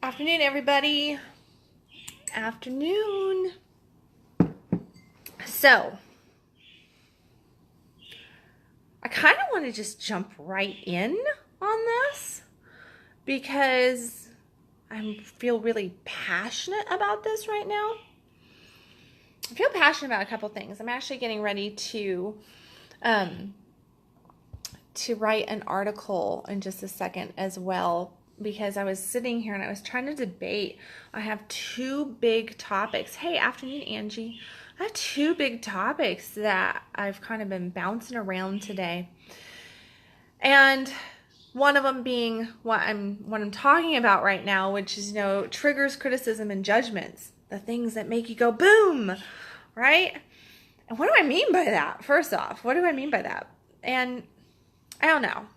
Afternoon, everybody. Afternoon. So, I kind of want to just jump right in on this because I feel really passionate about this right now. I feel passionate about a couple things. I'm actually getting ready to write an article in just a second as well, because I was sitting here and I was trying to debate. I have two big topics. Hey, afternoon, Angie. I have two big topics that I've kind of been bouncing around today. And one of them being what I'm talking about right now, which is, triggers, criticism, and judgments. The things that make you go boom, right? And what do I mean by that? First off, what do I mean by that? And I don't know.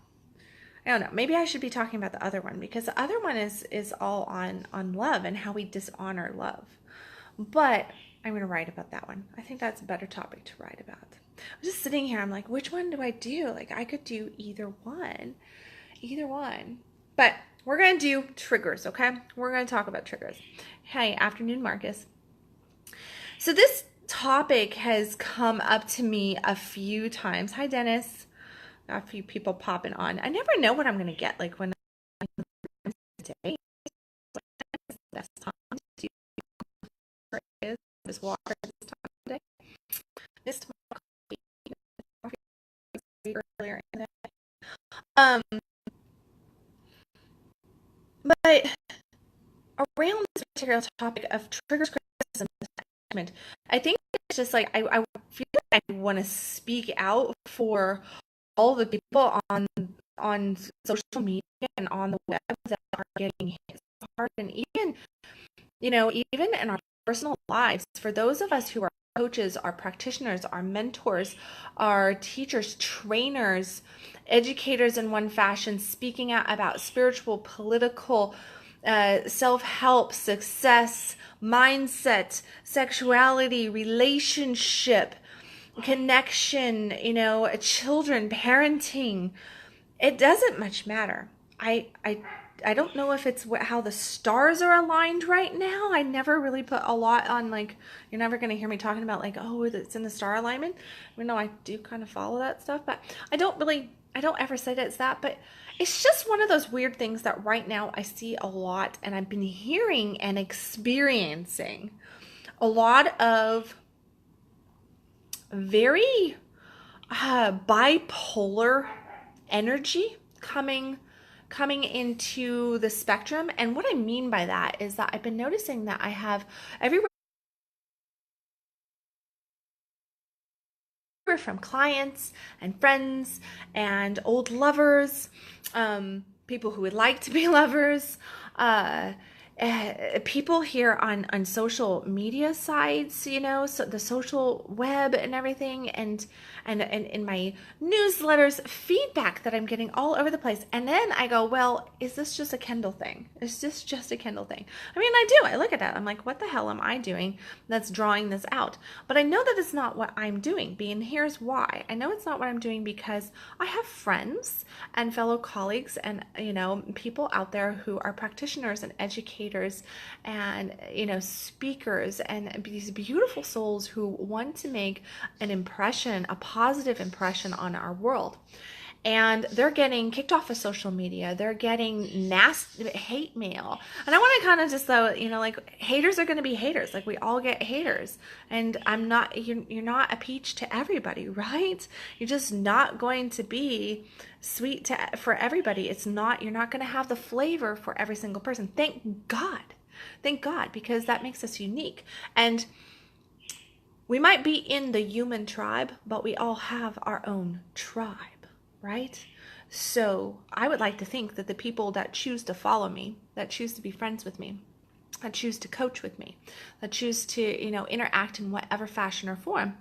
Maybe I should be talking about the other one, because the other one is all on love and how we dishonor love. But I'm going to write about that one. I think that's a better topic to write about. I'm just sitting here. I'm like, which one do I do? Like, I could do either one. But we're going to do triggers, okay? We're going to talk about triggers. Hey, afternoon, Marcus. So this topic has come up to me a few times. Hi, Dennis. A few people popping on. I never know what I'm going to get. Like, when I'm today, best time to do this water this time today. This earlier in the but around this particular topic of triggers, criticism, I think it's just like I feel like I want to speak out for all the people on social media and on the web that are getting hit so hard, and even in our personal lives, for those of us who are coaches, our practitioners, our mentors, our teachers, trainers, educators in one fashion, speaking out about spiritual, political, self-help, success, mindset, sexuality, relationship, connection, children, parenting. It doesn't much matter. I don't know if it's how the stars are aligned right now. I never really put a lot on, like, you're never going to hear me talking about, like, oh, it's in the star alignment. I do kind of follow that stuff, but I don't ever say that it's that, but it's just one of those weird things that right now I see a lot, and I've been hearing and experiencing a lot of very bipolar energy coming into the spectrum. And what I mean by that is that I've been noticing that I have everywhere from clients and friends and old lovers, people who would like to be lovers, people here on social media sites, so the social web and everything, and in my newsletters, feedback that I'm getting all over the place. And then I go, well, is this just a Kendal thing? Is this just a Kendal thing? I look at that. I'm like, what the hell am I doing that's drawing this out? But I know that it's not what I'm doing. And here's why. I know it's not what I'm doing because I have friends and fellow colleagues and, people out there who are practitioners and educators and, speakers, and these beautiful souls who want to make an impression, a positive impression on our world. And they're getting kicked off of social media. They're getting nasty hate mail. And I want to kind of just, though, like, haters are going to be haters. Like, we all get haters. And you're not a peach to everybody, right? You're just not going to be sweet for everybody. You're not going to have the flavor for every single person. Thank God. Thank God, because that makes us unique. And we might be in the human tribe, but we all have our own tribe. Right? So I would like to think that the people that choose to follow me, that choose to be friends with me, that choose to coach with me, that choose to, interact in whatever fashion or form,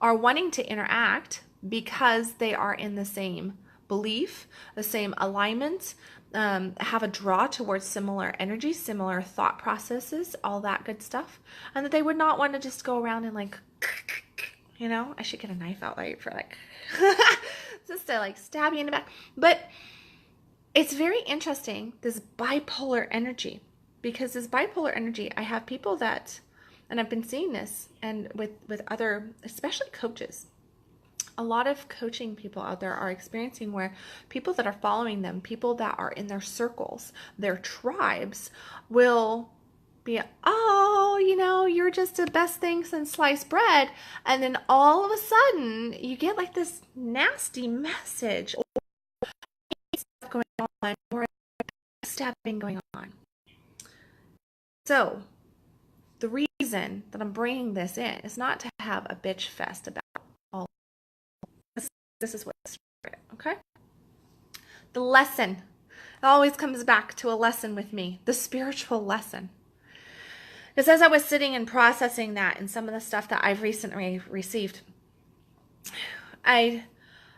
are wanting to interact because they are in the same belief, the same alignment, have a draw towards similar energy, similar thought processes, all that good stuff. And that they would not want to just go around and like, I should get a knife out right for like, just to like stab you in the back. But it's very interesting, this bipolar energy. because this bipolar energy, I have people that, and I've been seeing this, and with other, especially coaches, a lot of coaching people out there are experiencing where people that are following them, people that are in their circles, their tribes, will be, oh, you know, you're just the best thing since sliced bread. And then all of a sudden you get like this nasty message or stuff going on, or stabbing going on. So the reason that I'm bringing this in is not to have a bitch fest about all this. This is what's okay. The lesson, it always comes back to a lesson with me, the spiritual lesson. Because as I was sitting and processing that and some of the stuff that I've recently received, I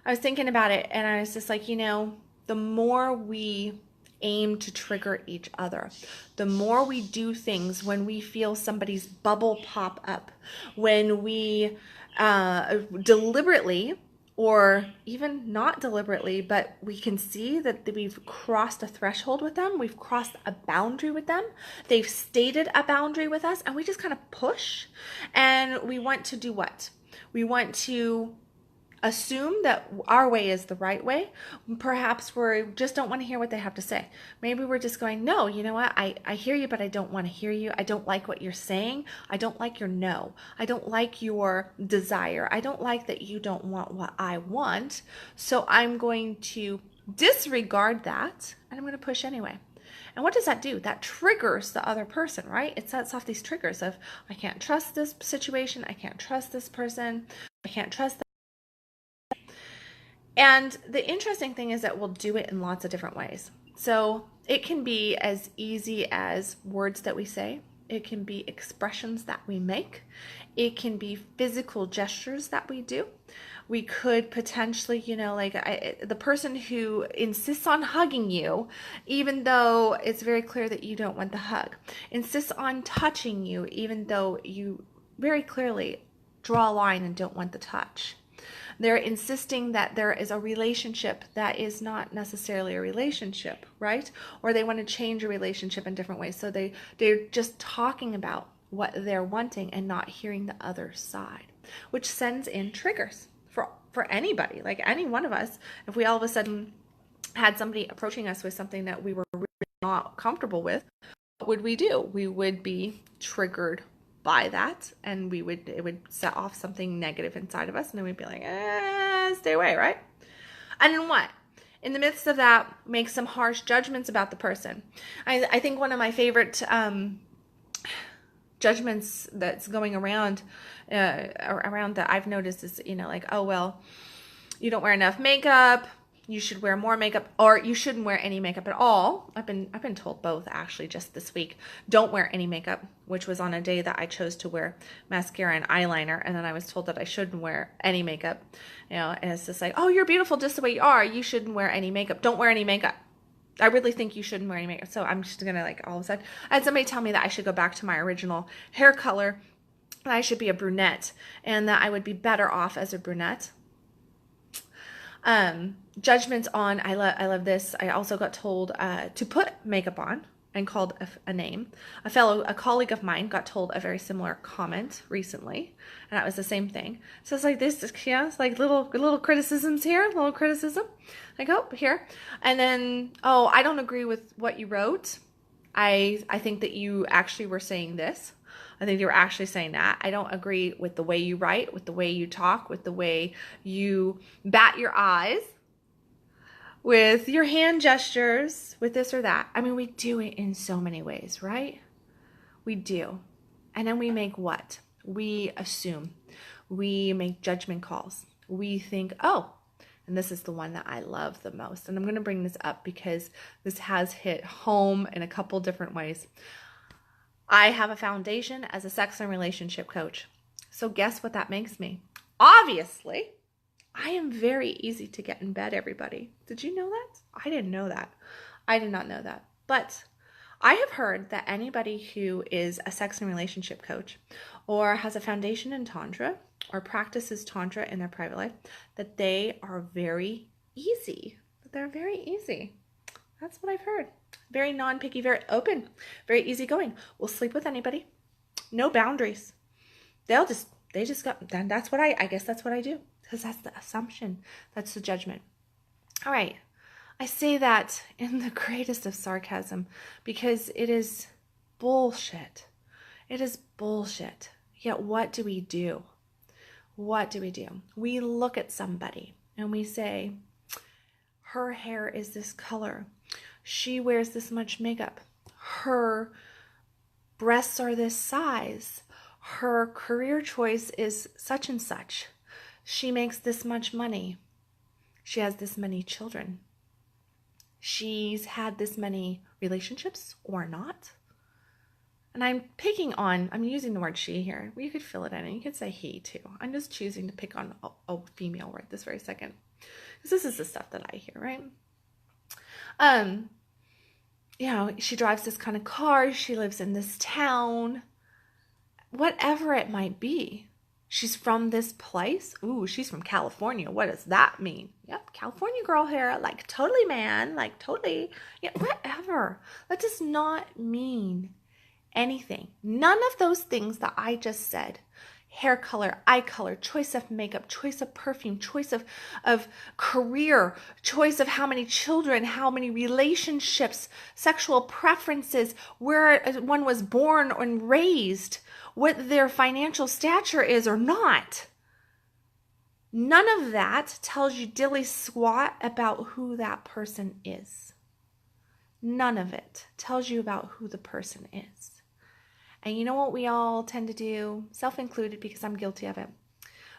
was thinking about it, and I was just like, you know, the more we aim to trigger each other, the more we do things when we feel somebody's bubble pop up, when we deliberately, or even not deliberately, but we can see that we've crossed a threshold with them, we've crossed a boundary with them, they've stated a boundary with us, and we just kind of push, and we want to do what? We want to assume that our way is the right way. Perhaps we just don't want to hear what they have to say. Maybe we're just going, no, you know what? I hear you, but I don't want to hear you. I don't like what you're saying. I don't like your no. I don't like your desire. I don't like that you don't want what I want. So I'm going to disregard that, and I'm going to push anyway. And what does that do? That triggers the other person, right? It sets off these triggers of, I can't trust this situation. I can't trust this person. I can't trust that. And the interesting thing is that we'll do it in lots of different ways. So it can be as easy as words that we say. It can be expressions that we make. It can be physical gestures that we do. We could potentially, you know, like the person who insists on hugging you, even though it's very clear that you don't want the hug, insists on touching you, even though you very clearly draw a line and don't want the touch. They're insisting that there is a relationship that is not necessarily a relationship, right? Or they want to change a relationship in different ways. So they're just talking about what they're wanting and not hearing the other side, which sends in triggers for anybody, like any one of us. If we all of a sudden had somebody approaching us with something that we were really not comfortable with, what would we do? We would be triggered by that, and it would set off something negative inside of us, and then we'd be like, stay away, right? And then what? In the midst of that, make some harsh judgments about the person. I think one of my favorite judgments that's going around that I've noticed is, you know, like, oh, well, you don't wear enough makeup, you should wear more makeup, or you shouldn't wear any makeup at all. I've been told both, actually, just this week. Don't wear any makeup, which was on a day that I chose to wear mascara and eyeliner, and then I was told that I shouldn't wear any makeup. You know, and it's just like, oh, you're beautiful just the way you are. You shouldn't wear any makeup. Don't wear any makeup. I really think you shouldn't wear any makeup. So I'm just gonna, like, all of a sudden, I had somebody tell me that I should go back to my original hair color, that I should be a brunette, and that I would be better off as a brunette. Judgments on, I love this. I also got told to put makeup on and called a name. A colleague of mine got told a very similar comment recently, and that was the same thing. So it's like this, yeah, it's like little criticisms here, little criticism. Like, oh, here. And then, oh, I don't agree with what you wrote. I think that you actually were saying this. I think you were actually saying that. I don't agree with the way you write, with the way you talk, with the way you bat your eyes, with your hand gestures, with this or that. I mean, we do it in so many ways, right? We do. And then we make what? We assume. We make judgment calls. We think, oh, and this is the one that I love the most. And I'm going to bring this up because this has hit home in a couple different ways. I have a foundation as a sex and relationship coach. So guess what that makes me? Obviously, I am very easy to get in bed, everybody. Did you know that? I didn't know that. I did not know that. But I have heard that anybody who is a sex and relationship coach or has a foundation in Tantra or practices Tantra in their private life, that they are very easy. That they're very easy. That's what I've heard. Very non-picky, very open, very easygoing. Will sleep with anybody. No boundaries. They just got, then that's what I guess that's what I do. Because that's the assumption. That's the judgment. All right. I say that in the greatest of sarcasm because it is bullshit. It is bullshit. Yet what do we do? What do we do? We look at somebody and we say, her hair is this color. She wears this much makeup. Her breasts are this size. Her career choice is such and such. She makes this much money. She has this many children. She's had this many relationships or not. And I'm using the word she here. You could fill it in and you could say he too. I'm just choosing to pick on a female right this very second. Because this is the stuff that I hear, right? She drives this kind of car. She lives in this town. Whatever it might be. She's from this place. Ooh, she's from California. What does that mean? Yep, California girl hair, like totally man, like totally, whatever. That does not mean anything. None of those things that I just said, hair color, eye color, choice of makeup, choice of perfume, choice of career, choice of how many children, how many relationships, sexual preferences, where one was born and raised, what their financial stature is or not. None of that tells you dilly squat about who that person is. None of it tells you about who the person is. And you know what we all tend to do, self-included because I'm guilty of it.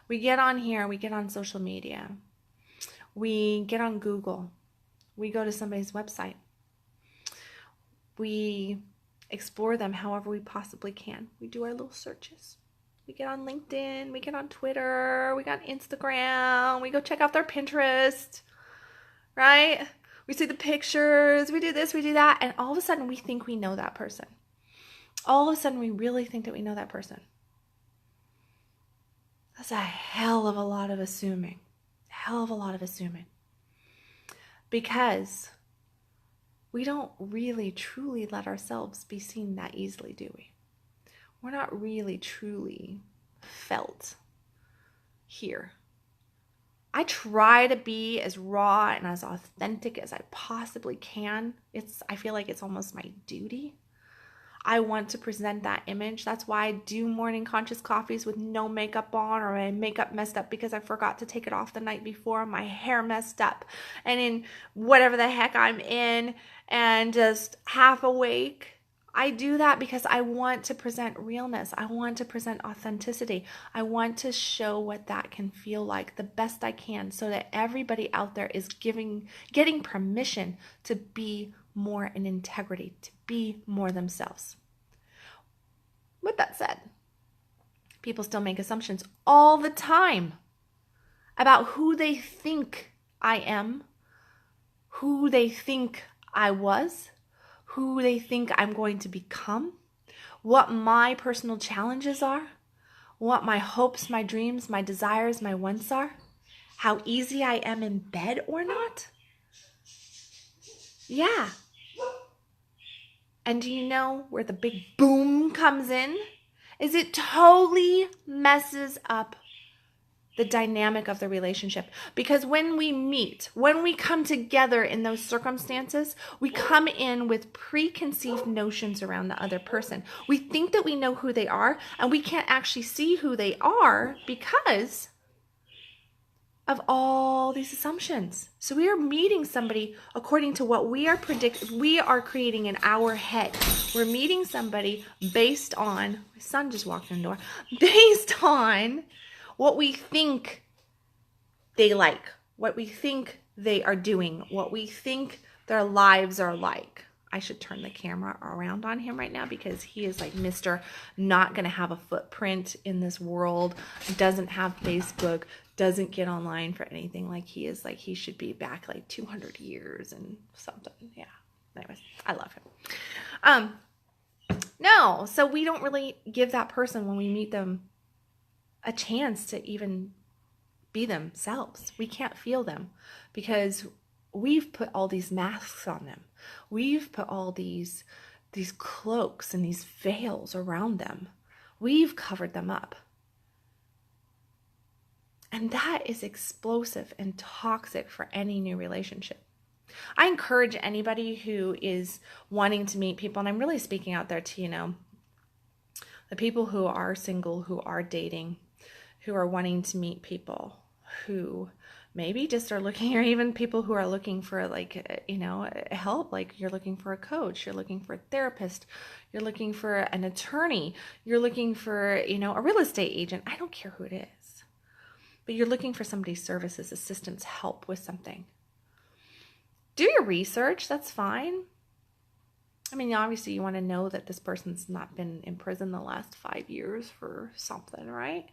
We get on here, we get on social media, we get on Google, we go to somebody's website, we explore them however we possibly can. We do our little searches. We get on LinkedIn, we get on Twitter, we got Instagram, we go check out their Pinterest, right? We see the pictures, we do this, we do that, and all of a sudden we think we know that person. All of a sudden we really think that we know that person. That's a hell of a lot of assuming. Hell of a lot of assuming. Because we don't really truly let ourselves be seen that easily, do we? We're not really truly felt here. I try to be as raw and as authentic as I possibly can. I feel like it's almost my duty. I want to present that image. That's why I do morning conscious coffees with no makeup on, or my makeup messed up because I forgot to take it off the night before, my hair messed up, and in whatever the heck I'm in and just half awake. I do that because I want to present realness. I want to present authenticity. I want to show what that can feel like the best I can so that everybody out there is getting permission to be more in integrity, to be more themselves. With that said, people still make assumptions all the time about who they think I am, who they think I was, who they think I'm going to become, what my personal challenges are, what my hopes, my dreams, my desires, my wants are, how easy I am in bed or not. Yeah. And do you know where the big boom comes in? Is it totally messes up the dynamic of the relationship. Because when we meet, when we come together in those circumstances, we come in with preconceived notions around the other person. We think that we know who they are, and we can't actually see who they are because of all these assumptions. So we are meeting somebody according to what we are creating in our head. We're meeting somebody based on, my son just walked in the door, based on what we think they like, what we think they are doing, what we think their lives are like. I should turn the camera around on him right now because he is like Mr. not going to have a footprint in this world, doesn't have Facebook, doesn't get online for anything. Like he is like, he should be back like 200 years and something. Yeah. Anyways, I love him. No, so we don't really give that person when we meet them a chance to even be themselves. We can't feel them because we've put all these masks on them. We've put all these cloaks and these veils around them. We've covered them up. And that is explosive and toxic for any new relationship. I encourage anybody who is wanting to meet people, and I'm really speaking out there to, the people who are single, who are dating, who are wanting to meet people, who maybe just are looking, or even people who are looking for help, like you're looking for a coach, you're looking for a therapist, you're looking for an attorney, you're looking for, a real estate agent. I don't care who it is, but you're looking for somebody's services, assistance, help with something. Do your research, that's fine. I mean, obviously you want to know that this person's not been in prison the last 5 years for something, right?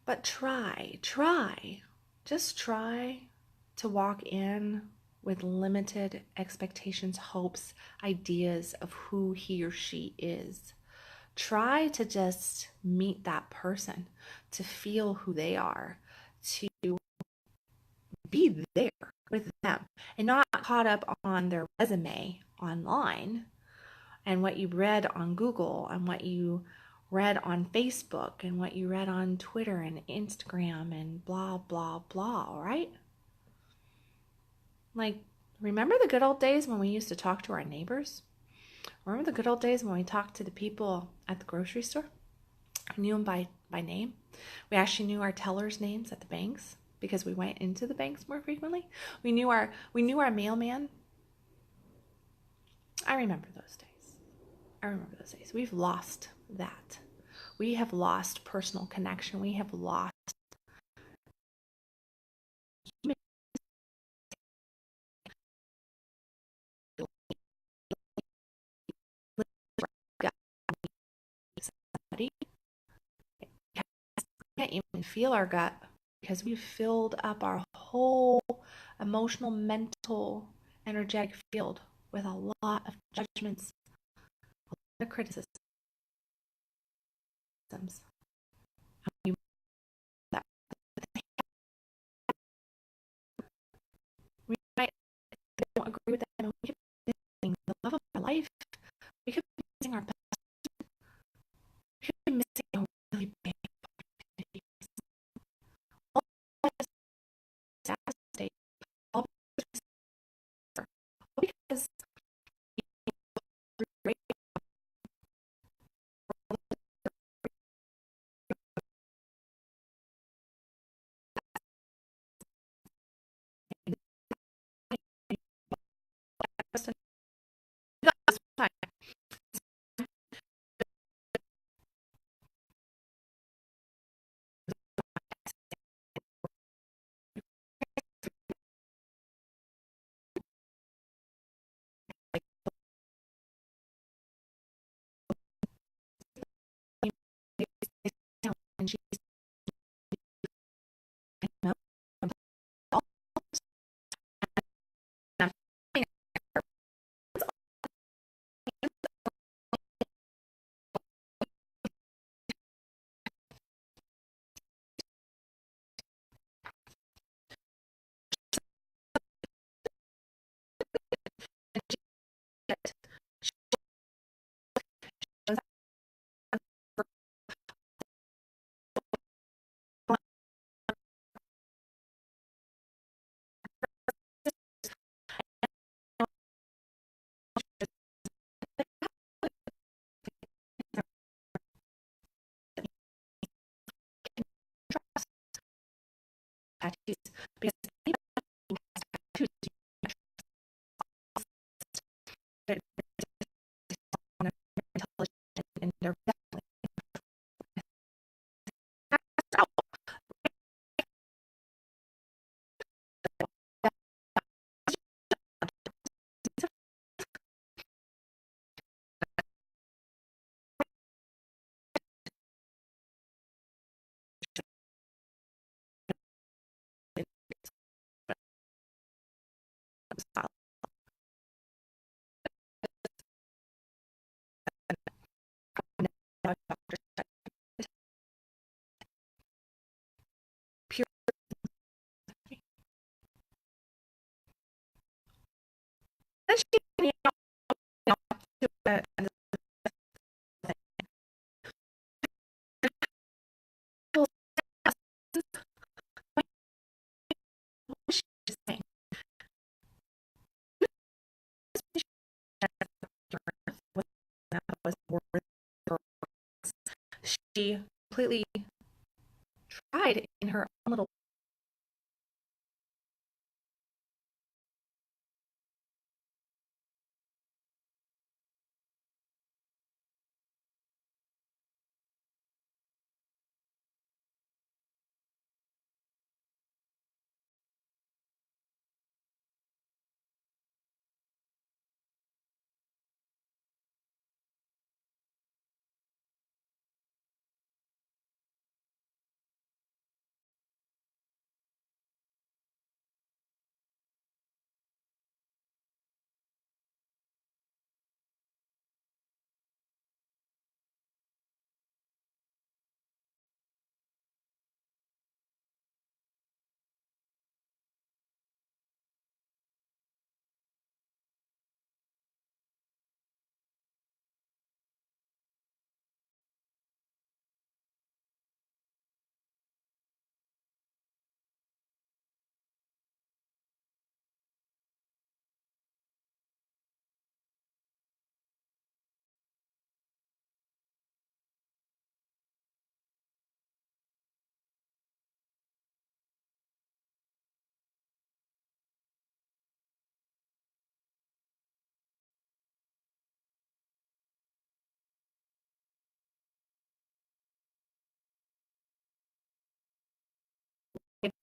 But just try to walk in with limited expectations, hopes, ideas of who he or she is. Try to just meet that person, to feel who they are, to be there with them and not caught up on their resume online and what you read on Google and what you read on Facebook and what you read on Twitter and Instagram and blah, blah, blah, right? Like, remember the good old days when we used to talk to our neighbors? Remember the good old days when we talked to the people at the grocery store? We knew them by name. We actually knew our tellers' names at the banks because we went into the banks more frequently. We knew our mailman. I remember those days. We've lost that. We have lost personal connection. We have lost human. Somebody can't even feel our gut because we've filled up our whole emotional, mental, energetic field with a lot of judgments, a lot of criticisms. We might don't agree with them. We could be missing the love of our life. We could be missing our best. We could be missing a really big opportunity. All devastate. All because and she's because and they're pure then she to and she completely tried in her own little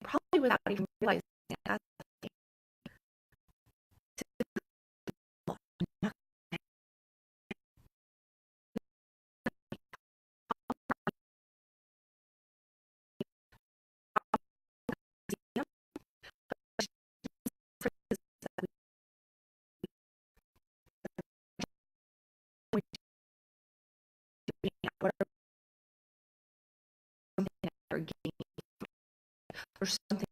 probably without even realizing it. Or something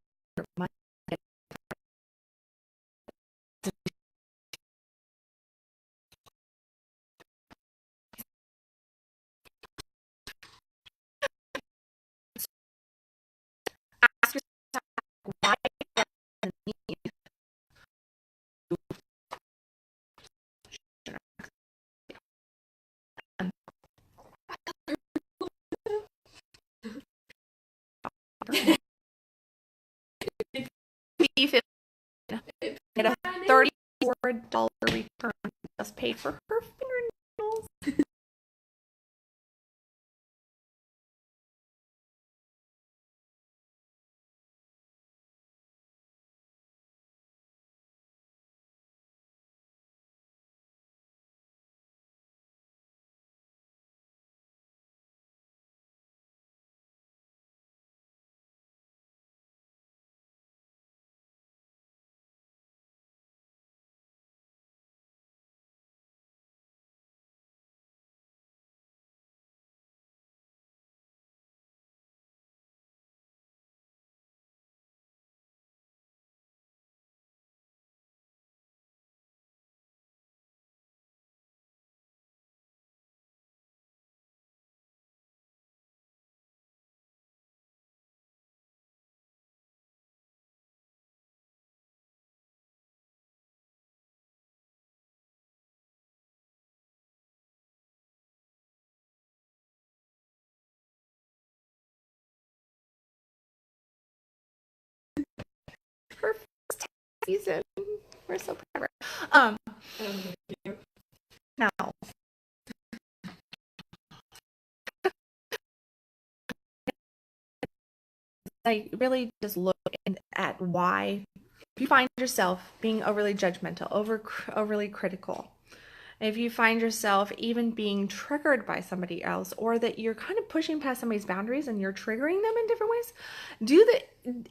ask yourself why get a $34 return just paid for her fingernails. Her first season. We're so proud of her. Now, I really just look at why if you find yourself being overly judgmental, overly critical, if you find yourself even being triggered by somebody else, or that you're kind of pushing past somebody's boundaries and you're triggering them in different ways,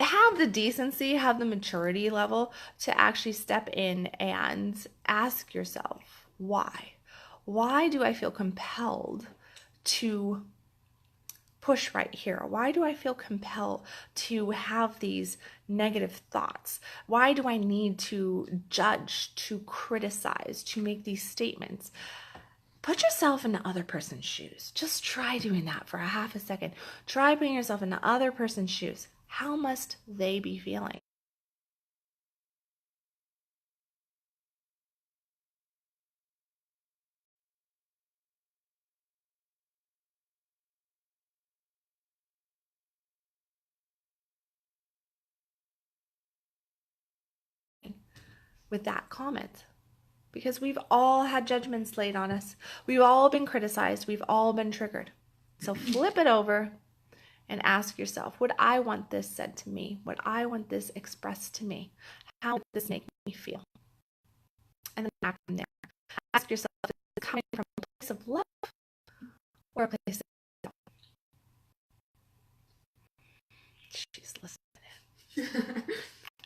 have the decency, have the maturity level to actually step in and ask yourself, why do I feel compelled to push right here? Why do I feel compelled to have these negative thoughts? Why do I need to judge, to criticize, to make these statements? Put yourself in the other person's shoes. Just try doing that for a half a second. Try putting yourself in the other person's shoes. How must they be feeling? With that comment, because we've all had judgments laid on us. We've all been criticized. We've all been triggered. So flip it over and ask yourself, would I want this said to me? Would I want this expressed to me? How would this make me feel? And then back from there, ask yourself, is it coming from a place of love or a place of doubt? She's listening.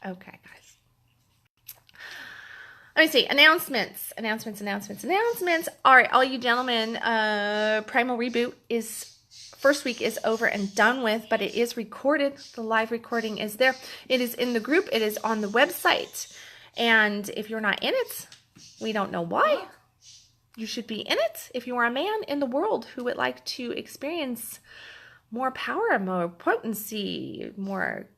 Okay, guys. Let me see. Announcements. All right, all you gentlemen, Primal Reboot first week is over and done with, but it is recorded. The live recording is there. It is in the group. It is on the website. And if you're not in it, we don't know why. You should be in it. If you are a man in the world who would like to experience more power, more potency, more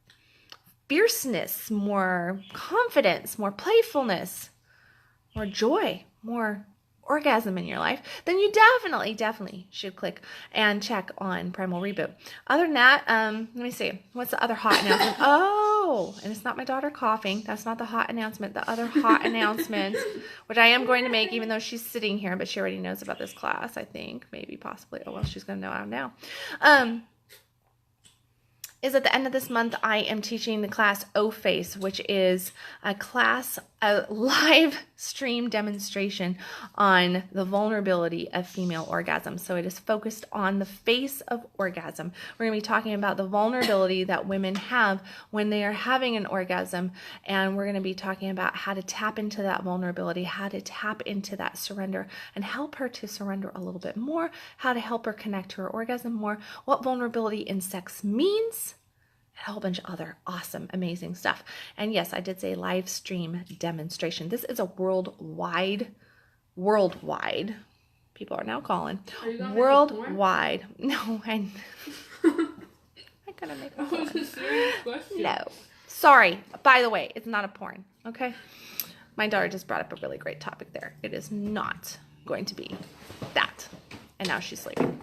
fierceness, more confidence, more playfulness, more joy, more orgasm in your life, then you definitely should click and check on Primal Reboot. Other than that, let me see. What's the other hot announcement? Oh, and it's not my daughter coughing. That's not the hot announcement. The other hot announcement, which I am going to make even though she's sitting here, but she already knows about this class, I think. Maybe, possibly. Oh, well, she's going to know now. Is at the end of this month, I am teaching the class O-Face, which is a live stream demonstration on the vulnerability of female orgasm. So it is focused on the face of orgasm. We're going to be talking about the vulnerability that women have when they are having an orgasm. And we're going to be talking about how to tap into that vulnerability, how to tap into that surrender and help her to surrender a little bit more, how to help her connect to her orgasm more, what vulnerability in sex means, a whole bunch of other awesome, amazing stuff. And yes, I did say live stream demonstration. This is a worldwide, people are now calling, worldwide. No, I'm gonna make a porn. No. Sorry. By the way, it's not a porn, okay? My daughter just brought up a really great topic there. It is not going to be that. And now she's sleeping.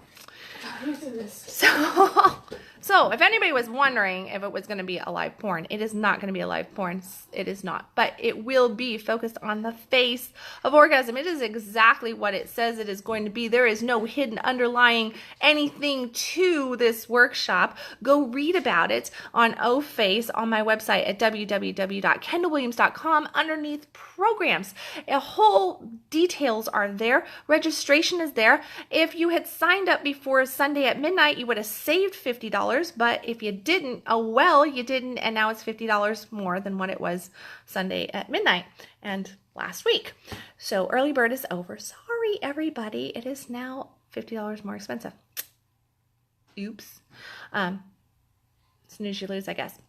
So if anybody was wondering if it was going to be a live porn, it is not going to be a live porn. It is not. But it will be focused on the face of orgasm. It is exactly what it says it is going to be. There is no hidden underlying anything to this workshop. Go read about it on O-Face on my website at www.kendalwilliams.com underneath programs. Whole details are there. Registration is there. If you had signed up before Sunday at midnight, you would have saved $50. But if you didn't, oh well, you didn't, and now it's $50 more than what it was Sunday at midnight and last week. So early bird is over. Sorry, everybody. It is now $50 more expensive. Oops. Snooze, you lose, I guess.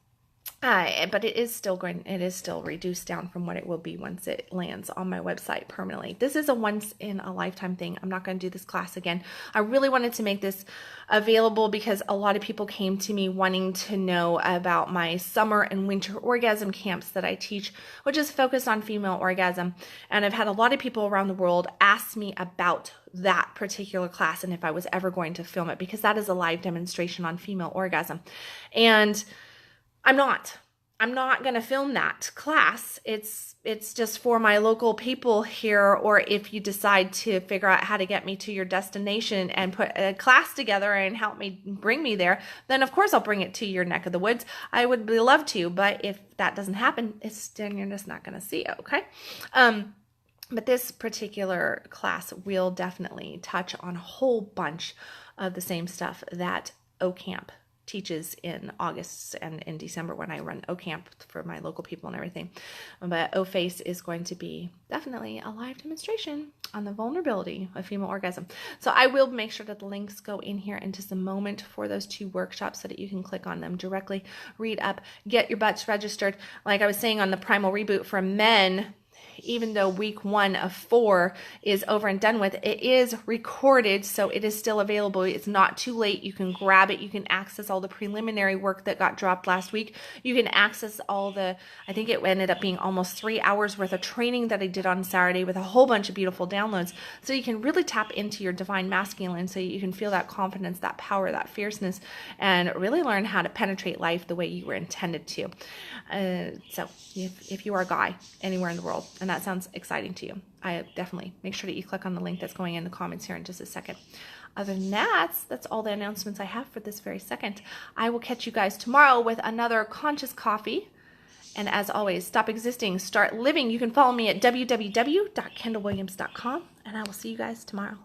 But it is still reduced down from what it will be once it lands on my website permanently. This is a once in a lifetime thing. I'm not going to do this class again. I really wanted to make this available because a lot of people came to me wanting to know about my summer and winter orgasm camps that I teach, which is focused on female orgasm. And I've had a lot of people around the world ask me about that particular class and if I was ever going to film it, because that is a live demonstration on female orgasm. And I'm not going to film that class. It's just for my local people here, or if you decide to figure out how to get me to your destination and put a class together and help me bring me there, then of course I'll bring it to your neck of the woods. I would love to, but if that doesn't happen, then you're just not going to see it, okay? But this particular class will definitely touch on a whole bunch of the same stuff that O-Camp teaches in August and in December when I run O Camp for my local people and everything. But O Face is going to be definitely a live demonstration on the vulnerability of female orgasm. So I will make sure that the links go in here in just a moment for those 2 workshops so that you can click on them directly, read up, get your butts registered. Like I was saying on the Primal Reboot for men, even though week 1 of 4 is over and done with, it is recorded, so it is still available. It's not too late. You can grab it. You can access all the preliminary work that got dropped last week. You can access all the, I think it ended up being almost 3 hours worth of training that I did on Saturday with a whole bunch of beautiful downloads. So you can really tap into your divine masculine so you can feel that confidence, that power, that fierceness, and really learn how to penetrate life the way you were intended to. So if you are a guy anywhere in the world, and that sounds exciting to you, I definitely make sure that you click on the link that's going in the comments here in just a second. Other than that, that's all the announcements I have for this very second. I will catch you guys tomorrow with another Conscious Coffee. And as always, stop existing, start living. You can follow me at www.kendalwilliams.com, and I will see you guys tomorrow.